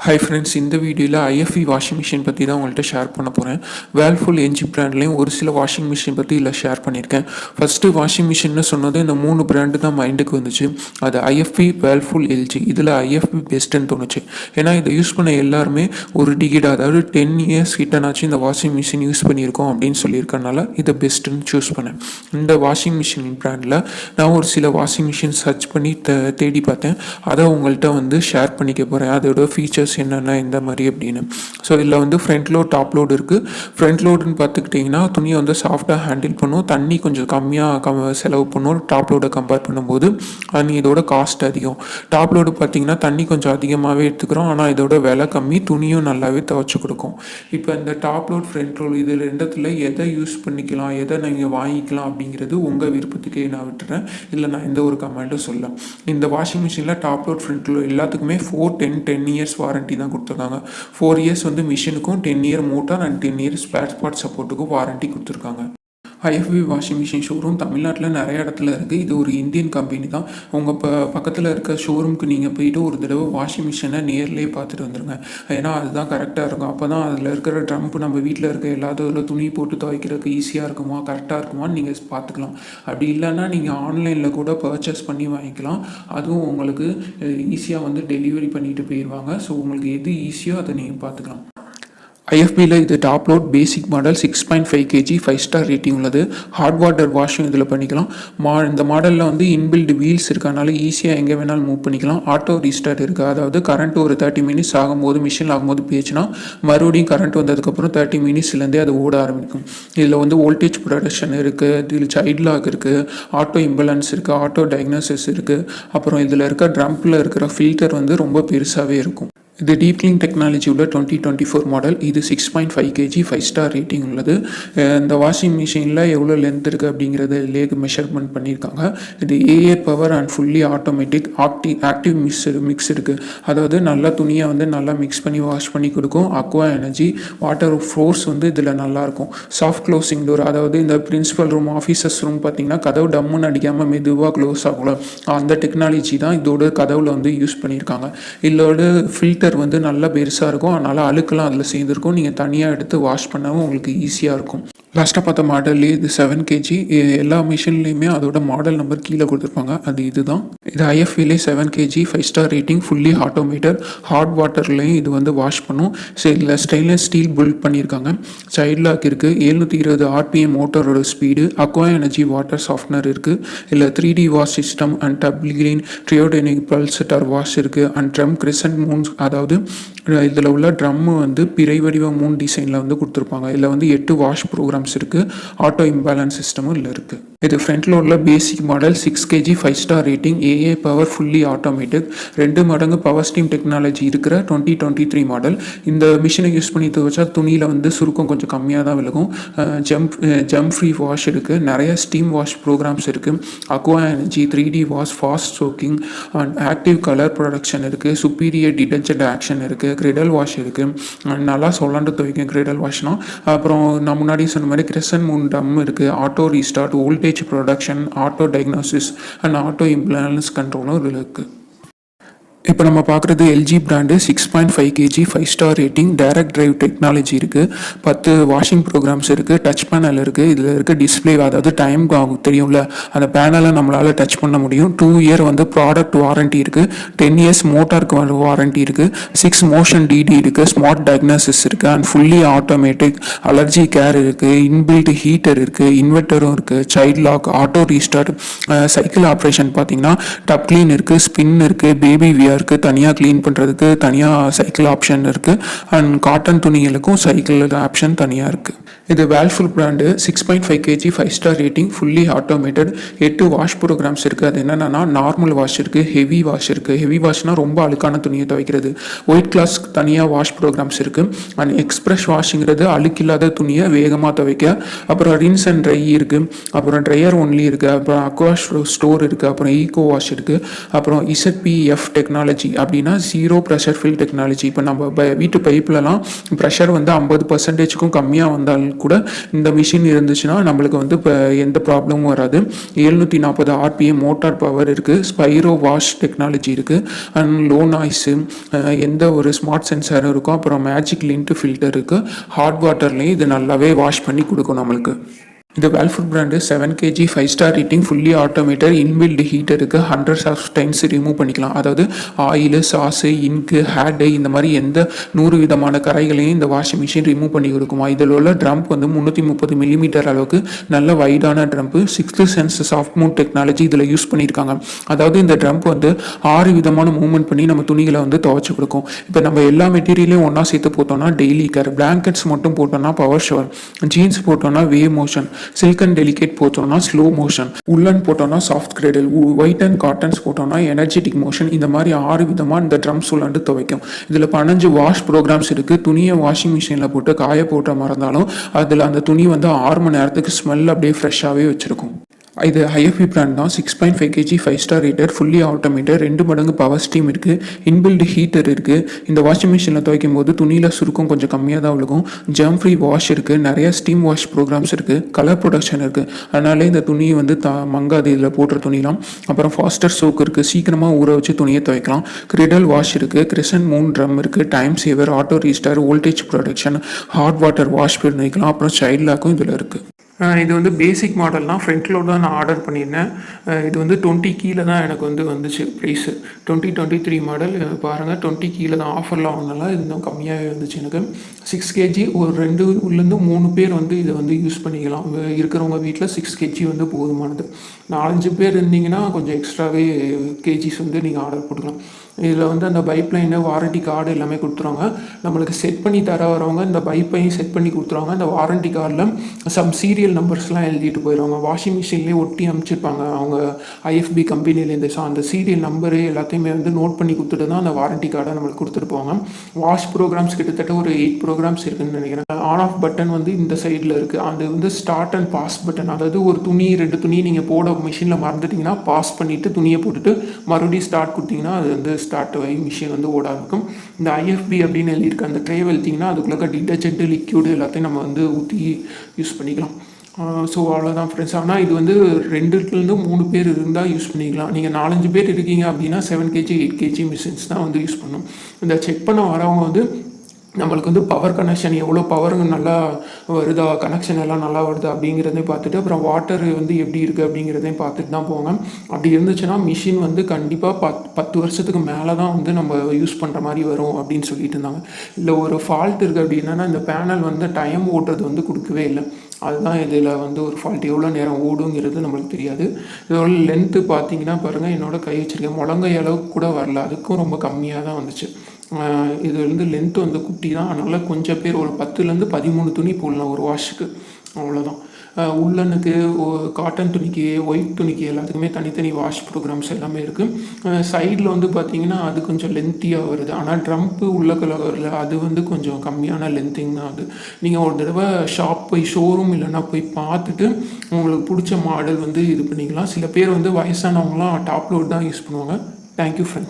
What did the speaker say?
Hi friends, இந்த வீடியோவில் IFB washing machine பற்றி தான் உங்கள்கிட்ட ஷேர் பண்ண போகிறேன். whirlpool என்ஜி பிராண்ட்லேயும் ஒரு சில வாஷிங் மிஷின் பற்றி இதில் ஷேர் பண்ணியிருக்கேன். ஃபஸ்ட்டு வாஷிங் மிஷின்னு சொன்னது இந்த 3 பிராண்டு தான் மைண்டுக்கு வந்துச்சு. அது ஐஎஃப்பி, whirlpool, எல்ஜி. இதில் ஐஎஃப்பி பெஸ்ட்டுன்னு தோணுச்சு. ஏன்னா இதை யூஸ் பண்ண எல்லாருமே ஒரு டிகிட், அதாவது 10 இயர்ஸ் கிட்டனாச்சு இந்த வாஷிங் மிஷின் யூஸ் பண்ணியிருக்கோம் அப்படின்னு சொல்லியிருக்கனால இதை பெஸ்ட்டுன்னு சூஸ் பண்ணேன். இந்த வாஷிங் மிஷின் பிராண்டில் நான் ஒரு சில வாஷிங் மிஷின் சர்ச் பண்ணி தேடி பார்த்தேன். அதை உங்கள்கிட்ட வந்து ஷேர் பண்ணிக்க போகிறேன். அதோட ஃபீச்சர்ஸ் என்னென்ன இந்த மாதிரி அப்படின்னு. ஸோ இதில் வந்து ஃப்ரண்ட் லோட், டாப் லோடு இருக்குது. ஃப்ரண்ட் லோடுன்னு பார்த்துக்கிட்டிங்கன்னா துணியை வந்து சாஃப்டாக ஹேண்டில் பண்ணும், தண்ணி கொஞ்சம் கம்மியாக செலவு பண்ணும் டாப் லோடை கம்பேர் பண்ணும்போது. அண்ட் இதோட காஸ்ட் அதிகம். டாப் லோடு பார்த்திங்கன்னா தண்ணி கொஞ்சம் அதிகமாகவே எடுத்துக்கிறோம், ஆனால் இதோட விலை கம்மி, துணியும் நல்லாவே துவைச்சி கொடுக்கும். இப்போ இந்த டாப் லோட், ஃப்ரண்ட் லோடு இது ரெண்டத்தில் எதை யூஸ் பண்ணிக்கலாம், எதை நீங்கள் வாங்கிக்கலாம் அப்படிங்கிறது உங்கள் விருப்பத்துக்கே நான் விட்டுறேன். இல்லை நான் எந்த ஒரு கமெண்ட்டும் சொல்ல. இந்த வாஷிங் மிஷினில் டாப் லோட், ஃப்ரண்ட் லோட் எல்லாத்துக்குமே 10 இயர்ஸ் வாரண்டி தான் கொடுத்துருக்காங்க. 4 இயர்ஸ் வந்து மிஷினுக்கும், 10 year motor and 10 years spare part சப்போர்ட்டுக்கும் வாரண்டி கொடுத்துருக்காங்க. ஐஎஃப்பி வாஷிங் மிஷின் ஷோரூம் தமிழ்நாட்டில் நிறைய இடத்துல இருக்குது. இது ஒரு இந்தியன் கம்பெனி தான். உங்கள் பக்கத்தில் இருக்க ஷோரூமுக்கு நீங்கள் போயிட்டு ஒரு தடவை வாஷிங் மிஷினை நேர்லேயே பார்த்துட்டு வந்துடுங்க. ஏன்னா அதுதான் கரெக்டாக இருக்கும். அப்போ தான் அதில் இருக்கிற ட்ரம்ப் நம்ம வீட்டில் இருக்க எல்லாத்தோட துணி போட்டு துவைக்கிறதுக்கு ஈஸியாக இருக்குமா, கரெக்டாக இருக்குமான்னு நீங்கள் பார்த்துக்கலாம். அப்படி இல்லைன்னா நீங்கள் ஆன்லைனில் கூட பர்ச்சேஸ் பண்ணி வாங்கிக்கலாம். அதுவும் உங்களுக்கு ஈஸியாக வந்து டெலிவரி பண்ணிட்டு போயிடுவாங்க. ஸோ உங்களுக்கு எது ஈஸியோ அதை நீங்கள் பார்த்துக்கலாம். ஐஎஃப்பியில் இது top load basic model 6.5 kg 5 star rating உள்ளது. ஹாட் வாட்டர் வாஷும் இதில் பண்ணிக்கலாம். இந்த மாடலில் வந்து இன்பில்டு வீல்ஸ் இருக்கனால ஈஸியாக எங்கே வேணாலும் மூவ் பண்ணிக்கலாம். ஆட்டோ ரீஸ்டார்ட் இருக்குது, அதாவது கரண்ட் ஒரு 30 மினிட்ஸ் ஆகும்போது, மிஷின் ஆகும்போது பேச்சுன்னா மறுபடியும் கரண்ட் வந்ததுக்கப்புறம் 30 மினிட்ஸ்லேருந்தே அது ஓட ஆரம்பிக்கும். இதில் வந்து வோல்டேஜ் ப்ரொடக்ஷன் இருக்குது, இதில் சைல்ட் லாக் இருக்குது, ஆட்டோ இம்பலன்ஸ் இருக்குது, ஆட்டோ டயக்னோசிஸ் இருக்குது. அப்புறம் இதில் இருக்க ட்ரம்பில் இருக்கிற ஃபில்டர் வந்து ரொம்ப பெருசாகவே இருக்கும். இது டீப் கிளீன் டெக்னாலஜி உள்ள 2024 மாடல். இது 6.5 kg 5 ஸ்டார் ரேட்டிங் உள்ளது. இந்த வாஷிங் மிஷினில் எவ்வளோ லென்த் இருக்குது அப்படிங்கிறத லேக் மெஷர்மெண்ட் பண்ணியிருக்காங்க. இது AA power and fully automatic active mix இருக்குது. அதாவது நல்லா துணியை வந்து நல்லா மிக்ஸ் பண்ணி வாஷ் பண்ணி கொடுக்கும். அக்வா எனர்ஜி வாட்டர் ஃபோர்ஸ் வந்து இதில் நல்லாயிருக்கும். சாஃப்ட் க்ளோசிங் டோர், அதாவது இந்த பிரின்சிபல் ரூம், ஆஃபீஸர்ஸ் ரூம் பார்த்திங்கன்னா கதவு டம்முன்னு அடிக்காமல் மெதுவாக க்ளோஸ் ஆகலாம். அந்த டெக்னாலஜி தான் இதோட கதவில் வந்து யூஸ் பண்ணியிருக்காங்க. இதோட ஃபில்டர் வந்து நல்லா பெருசாக இருக்கும், அதனால் அழுக்கெல்லாம் அதில் சேர்ந்துருக்கும். நீங்கள் தனியாக எடுத்து வாஷ் பண்ணவும் உங்களுக்கு ஈஸியாக இருக்கும். லாஸ்ட்டாக பார்த்த மாடல்லே இது 7 kg. எல்லா மிஷின்லேயுமே அதோட மாடல் நம்பர் கீழே கொடுத்துருப்பாங்க, அது இதுதான். இது ஐஎஃப்பிலே 7 kg 5 star rating, fully automated. Hot வாட்டர்லேயும் இது வந்து வாஷ் பண்ணும். ஸோ இதில் ஸ்டெயின்லெஸ் ஸ்டீல் பில்ட் பண்ணியிருக்காங்க. சைல்ட் லாக் இருக்குது. 720 RPM மோட்டரோட speed. Aqua energy water softener இருக்குது. இல்லை 3D wash system and tub clean triodynamic pulsator wash இருக்குது. அண்ட் ட்ரம் கிரிசன்ட் மூன்ஸ், அதாவது இதில் உள்ள ட்ரம்மு வந்து பிறை வடிவ மூன் டிசைனில் வந்து கொடுத்துருப்பாங்க. இதில் வந்து 8 வாஷ் ப்ரோக்ராம்ஸ் இருக்குது. ஆட்டோ இம்பேலன்ஸ் சிஸ்டமும் இதில் இருக்குது. இது ஃப்ரண்ட் லோடில் basic model 6 kg 5 star rating, AA power, fully automatic. 2 மடங்கு பவர் ஸ்டீம் டெக்னாலஜி இருக்கிற 2023 மாடல். இந்த மிஷினை யூஸ் பண்ணி துவைச்சா துணியில் வந்து சுருக்கம் கொஞ்சம் கம்மியாக தான் விலகும். ஜம்ப் ஃப்ரீ வாஷ் இருக்குது. நிறைய ஸ்டீம் வாஷ் ப்ரோக்ராம்ஸ் இருக்குது. Aqua energy, 3D wash, fast soaking and active colour production இருக்குது. சுப்பீரியர் டிடர்ஜென்ட் ஆக்ஷன் இருக்குது. கிரிடல் வாஷ் இருக்குது. நல்லா சொல்லாண்டு துவைக்கும் கிரிடல் வாஷ்னா. அப்புறம் நான் முன்னாடி சொன்ன மாதிரி கிரிசன் மூன் டம் இருக்குது. Auto restart, voltage protection, auto diagnosis and auto imbalance கண்ட்ரோலும் இருக்குது. இப்போ நம்ம பார்க்குறது LG brand 6.5 kg 5 star rating, direct drive technology இருக்குது. 10 வாஷிங் ப்ரோக்ராம்ஸ் இருக்குது. டச் பேனல் இருக்குது. இதில் இருக்க டிஸ்பிளே, அதாவது டைம் தெரியும்ல, அந்த பேனலை நம்மளால் டச் பண்ண முடியும். 2 இயர் வந்து ப்ராடக்ட் வாரண்டி இருக்குது. 10 இயர்ஸ் மோட்டாருக்கு வாரண்டி இருக்குது. 6 மோஷன் டிடி இருக்குது. ஸ்மார்ட் டயக்னோசிஸ் இருக்குது. And fully automatic. Allergy care இருக்குது. இன்பில்ட் ஹீட்டர் இருக்குது. இன்வெர்ட்டரும் இருக்குது. Child lock, auto restart, cycle operation பார்த்தீங்கன்னா டப் கிளீன் இருக்குது. ஸ்பின் இருக்குது. பேபி வியர் இருக்குது. தனியாக க்ளீன் பண்ணுறதுக்கு தனியாக சைக்கிள் ஆப்ஷன் இருக்குது. அண்ட் காட்டன் துணிகளுக்கும் சைக்கிள் ஆப்ஷன் தனியாக இருக்குது. இது whirlpool brand 6.5 kg 5 star rating, fully automated. 8 wash programs இருக்குது. அது என்னென்னா நார்மல் வாஷ் இருக்குது, ஹெவி வாஷ் இருக்குது. ஹெவி வாஷ்னால் ரொம்ப அழுக்கான துணியை துவைக்கிறது. ஒயிட் கிளாஸ் தனியாக வாஷ் ப்ரோக்ராம்ஸ் இருக்குது. அண்ட் எக்ஸ்பிரஸ் வாஷுங்கிறது அழுக்கில்லாத துணியை வேகமாக துவைக்க. அப்புறம் ரின்ஸ் அண்ட் ட்ரை இருக்குது. அப்புறம் ட்ரையர் ஒன்லி இருக்குது. அப்புறம் அக்வா ஸ்டோர் இருக்குது. அப்புறம் ஈகோ வாஷ் இருக்குது. அப்புறம் இசட்பிஎஃப் டெக்னாலஜி டெக்னாலஜி அப்படின்னா ஜீரோ ப்ரெஷர் ஃபில் டெக்னாலஜி. இப்போ நம்ம வீட்டு பைப்லலாம் ப்ரெஷர் வந்து 50%க்கும் கம்மியாக வந்தாலும் கூட இந்த மிஷின் இருந்துச்சுன்னா நம்மளுக்கு வந்து இப்போ எந்த ப்ராப்ளமும் வராது. 740 ஆர்பிஎம் மோட்டார் பவர் இருக்குது. ஸ்பைரோ வாஷ் டெக்னாலஜி இருக்குது. அண்ட் லோ நாய்ஸு, எந்த ஒரு ஸ்மார்ட் சென்சாரும் இருக்கும். அப்புறம் மேஜிக் லிண்ட் ஃபில்டர் இருக்குது. ஹாட் வாட்டர்லேயும் இது நல்லாவே வாஷ் பண்ணி கொடுக்கும் நம்மளுக்கு. இந்த வேல்ஃபுட் brand 7 kg 5 star rating, fully automated, inbuilt heater இருக்குது. ஹண்ட்ரட்ஸ் ஆஃப் டைம்ஸ் ரிமூவ் பண்ணிக்கலாம். அதாவது ஆயில், சாஸு, இங்கு, ஹேடு இந்த மாதிரி எந்த 100 விதமான கரைகளையும் இந்த வாஷிங் மிஷின் ரிமூவ் பண்ணி கொடுக்குமா. இதில் உள்ள ட்ரம்ப் வந்து 330 மில்லிமீட்டர் அளவுக்கு நல்ல வைடான drum. 6th sense soft move technology இதில் யூஸ் பண்ணியிருக்காங்க. அதாவது இந்த ட்ரம்ப் வந்து 6 விதமான மூவ்மெண்ட் பண்ணி நம்ம துணிகளை வந்து துவைச்சு கொடுக்கும். இப்போ நம்ம எல்லா மெட்டீரியலையும் ஒன்றா சேர்த்து போட்டோம்னா டெய்லி கேர், பிளாங்கெட்ஸ் மட்டும் போட்டோம்னா பவர் ஷவர், ஜீன்ஸ் போட்டோம்னா wave motion, silk and delicate போட்டோம்னா ஸ்லோ மோஷன், உள்ளன் போட்டோம்னா soft cradle, white and cottons போட்டோம்னா எனர்ஜெட்டிக் மோஷன். இந்த மாதிரி 6 விதமாக இந்த ட்ரம்ஸ் உள்ளாண்டு துவைக்கும். இதில் 15 வாஷ் ப்ரோக்ராம்ஸ் இருக்குது. துணியை வாஷிங் மிஷினில் போட்டு காய போட்ட மறந்தாலும் அதில் அந்த துணி வந்து 6 மணி நேரத்துக்கு ஸ்மெல் அப்படியே ஃப்ரெஷ்ஷாகவே வச்சுருக்கும். இது IFB பிராண்ட் தான். 6.5 kg 5 star rata, fully automated, 2 மடங்கு பவர் ஸ்டீம் இருக்குது. இன்பில்ட் ஹீட்டர் இருக்குது. இந்த வாஷிங் மிஷினில் துவைக்கும் போது துணியில் சுருக்கம் கொஞ்சம் கம்மியாக தான் விழுகும். ஜெர்ம் ஃப்ரீ வாஷ் இருக்குது. நிறைய ஸ்டீம் வாஷ் ப்ரோக்ராம்ஸ் இருக்குது. கலர் ப்ரொடக்ஷன் இருக்குது. அதனால இந்த துணியை வந்து மங்காது இதில் போடுற துணிலாம். அப்புறம் ஃபாஸ்டர் சோக் இருக்குது. சீக்கிரமாக ஊற வச்சு துணியை துவைக்கலாம். கிரிடல் வாஷ் இருக்குது. கிரிசன் மூன் ட்ரம் இருக்குது. Time saver, auto restart, voltage protection, hot water wash பண்ணிக்கலாம். அப்புறம் சைல்ட் லாக்கும் இதில் இருக்குது. இது வந்து பேசிக் மாடல் தான். ஃப்ரண்ட் லோட் தான் நான் ஆர்டர் பண்ணியிருந்தேன். இது வந்து 20 கீழே தான் எனக்கு வந்து வந்துச்சு ப்ரைஸு. 2023 மாடல் பாருங்கள், 20 கீழே தான். ஆஃபரில் வாங்கினால இது இன்னும் கம்மியாகவே வந்துச்சு எனக்கு. 6 kg ஒரு 2 3 பேர் வந்து இதை வந்து யூஸ் பண்ணிக்கலாம். இருக்கிறவங்க வீட்டில் 6 kg வந்து போதுமானது. 4-5 பேர் இருந்தீங்கன்னா கொஞ்சம் எக்ஸ்ட்ராவே கேஜிஸ் வந்து நீங்கள் ஆர்டர் போட்டுக்கலாம். இதில் வந்து அந்த பைப்லைனு, வாரண்டி கார்டு எல்லாமே கொடுத்துருவாங்க. நம்மளுக்கு செட் பண்ணி தர வரவங்க இந்த பைப்பையும் செட் பண்ணி கொடுத்துருவாங்க. அந்த வாரண்டி கார்டில் சம் சீரியல் நம்பர்ஸ்லாம் எழுதிட்டு போயிடுவாங்க. வாஷிங் மிஷின்லேயே ஒட்டி அமைச்சிருப்பாங்க அவங்க IFB கம்பெனிலேருந்து. அந்த சீரியல் நம்பரு எல்லாத்தையுமே வந்து நோட் பண்ணி கொடுத்துட்டு தான் அந்த வாரண்டி கார்டை நம்மளுக்கு கொடுத்துட்டு போவாங்க. வாஷ் ப்ரோக்ராம்ஸ் கிட்டத்தட்ட ஒரு 8 ப்ரோக்ராம்ஸ் இருக்குதுன்னு நினைக்கிறேன். ஆன் ஆஃப் பட்டன் வந்து இந்த சைடில் இருக்குது. அது வந்து ஸ்டார்ட் அண்ட் பாஸ் பட்டன். அதாவது ஒரு துணி 2 துணி நீங்கள் போட மிஷினில் மறந்துட்டிங்கன்னா பாஸ் பண்ணிவிட்டு துணியை போட்டுட்டு மறுபடியும் ஸ்டார்ட் கொடுத்தீங்கன்னா அது வந்து ஸ்டார்ட் ஆகி மிஷின் வந்து ஓட ஆரம்பிக்கும். இந்த IFB அப்படின்னு எழுதியிருக்க அந்த ட்ரே வெளுத்திங்கன்னா அதுக்குள்ளே டிட்டர்ஜென்ட்டு, லிக்யூடு எல்லாத்தையும் நம்ம வந்து ஊற்றி யூஸ் பண்ணிக்கலாம். ஸோ அவ்வளோதான் ஃப்ரெண்ட்ஸ். ஆனால் இது வந்து 2-3 பேர் இருந்தால் யூஸ் பண்ணிக்கலாம். நீங்கள் 4-5 பேர் இருக்கீங்க அப்படின்னா 7 kg 8 kg மிஷின்ஸ் தான் வந்து யூஸ் பண்ணணும். இந்த செக் பண்ண வரவங்க வந்து நம்மளுக்கு வந்து பவர் கனெக்ஷன் எவ்வளோ பவருங்க நல்லா வருதா, கனெக்ஷன் எல்லாம் நல்லா வருதா அப்படிங்கிறதையும் பார்த்துட்டு, அப்புறம் வாட்டர் வந்து எப்படி இருக்குது அப்படிங்கிறதையும் பார்த்துட்டு தான் போங்க. அப்படி இருந்துச்சுன்னா மிஷின் வந்து கண்டிப்பாக 10 வருஷத்துக்கு மேலே தான் வந்து நம்ம யூஸ் பண்ணுற மாதிரி வரும் அப்படின்னு சொல்லிட்டு இருந்தாங்க. இல்லை ஒரு ஃபால்ட் இருக்குது அப்படின்னா இந்த பேனல் வந்து டைம் ஓட்டுறது வந்து கொடுக்கவே இல்லை. அதுதான் இதில் வந்து ஒரு ஃபால்ட். எவ்வளோ நேரம் ஓடுங்கிறது நம்மளுக்கு தெரியாது. இதோட லென்த்து பார்த்தீங்கன்னா பாருங்கள், என்னோட கை வச்சுருக்கேன், முழங்கை அளவுக்கு கூட வரல. அதுக்கும் ரொம்ப கம்மியாக தான் வந்துச்சு. இது வந்து லென்த்து வந்து குட்டி தான். அதனால் கொஞ்சம் பேர் ஒரு 10-13 துணி போடலாம் ஒரு வாஷுக்கு, அவ்வளோதான். உள்ளனுக்கு, காட்டன் துணிக்கு, ஒயிட் துணிக்கு எல்லாத்துக்குமே தனித்தனி வாஷ் ப்ரோக்ராம்ஸ் எல்லாமே இருக்குது. சைடில் வந்து பார்த்திங்கன்னா அது கொஞ்சம் லென்த்தியாக வருது. ஆனால் ட்ரம்ப்பு உள்ள கலரில் அது வந்து கொஞ்சம் கம்மியான லென்த்திங் தான். அது நீங்கள் ஒரு தடவை ஷாப் போய், ஷோரூம் இல்லைன்னா போய் பார்த்துட்டு உங்களுக்கு பிடிச்ச மாடல் வந்து இது பண்ணிக்கலாம். சில பேர் வந்து வயசானவங்களாம் டாப் லோட் தான் யூஸ் பண்ணுவாங்க. Thank you friends.